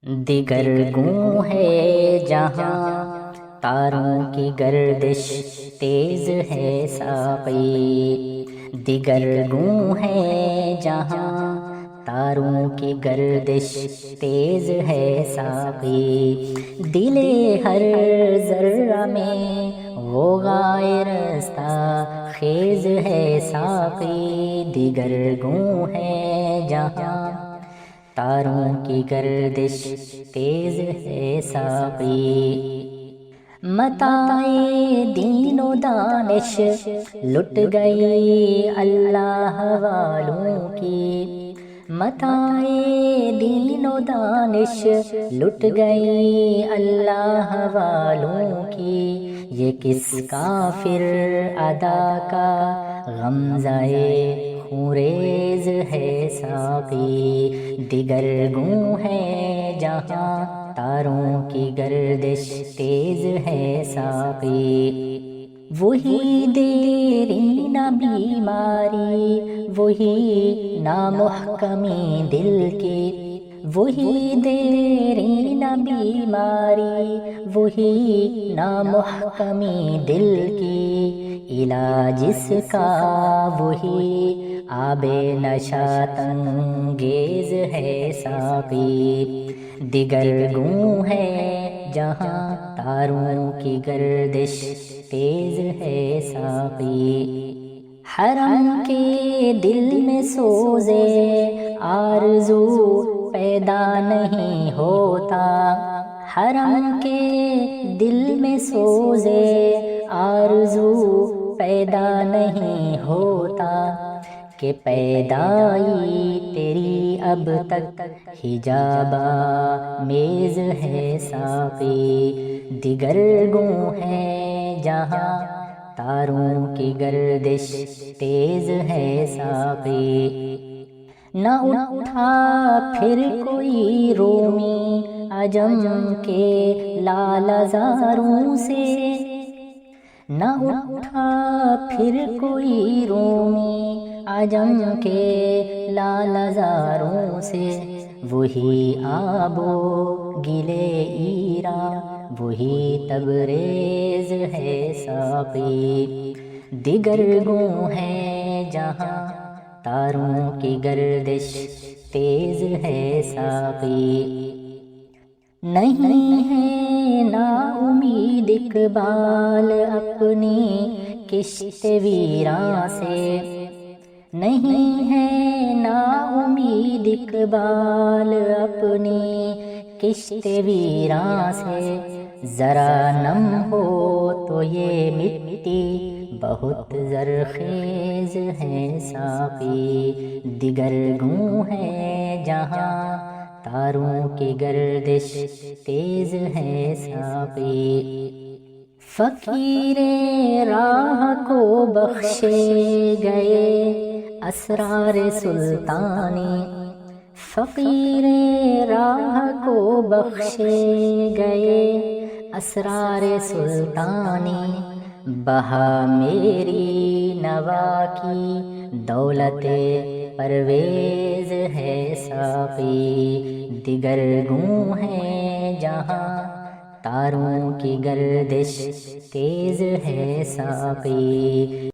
دیگر گوں ہے جہاں تاروں کی گردش تیز ہے ساقی، دیگر گوں ہے جہاں تاروں کی گردش تیز ہے ساقی، دل ہر ذرہ میں وہ غائر رستہ خیز ہے ساقی، دیگر گوں ہے جہاں تاروں کی گردش تیز ہے ساقی، متاع دین و دانش لٹ گئی اللہ والوں کی، متاع دین و دانش لٹ گئی اللہ والوں کی، یہ کس کافر ادا کا غمزہ خوریز ہے ساقی، دیگر گوں ہے جہاں تاروں کی گردش تیز ہے ساقی، وہی دیرینہ بیماری وہی نامحکمی دل کی، وہی دیرینہ بیماری وہی نامحکمی دل کی، علاج اس کا وہی آب نشاط انگیز ہے ساقی، دیگر گوں ہے جہاں تاروں کی گردش تیز ہے ساقی، حرم کے دل میں سوزے آرزو پیدا نہیں ہوتا، حرم کے دل میں سوزے آرزو پیدا نہیں ہوتا، کہ پیدائی تیری اب تک حجاب آمیز ہے ساقی، دیگر گوں ہے جہاں تاروں کی گردش تیز ہے ساقی، نہ اٹھا پھر کوئی رومی عجم کے لال زاروں سے، نہ اٹھا پھر کوئی رومی عجم کے لال زاروں سے، وہی آب و گلے ایران وہی تبریز ہے ساقی، دیگر گوں ہے جہاں تاروں کی گردش تیز ہے ساقی، نہیں ہے نا امید اقبال اپنی کشت ویراں سے، نہیں ہے نا امید اقبال اپنی کشت ویراں سے، ذرا نم ہو تو یہ مٹی بہت زرخیز ہے ساقی، دیگر گوں ہے جہاں تاروں کی گردش تیز ہے ساقی، فقیر راہ کو بخشے گئے اسرار سلطانی، فقیر راہ کو بخشے گئے اسرار سلطانی، بہا میری نوا کی دولت پرویز ہے ساقی، دیگر گوں ہے جہاں تاروں کی گردش تیز ہے ساقی۔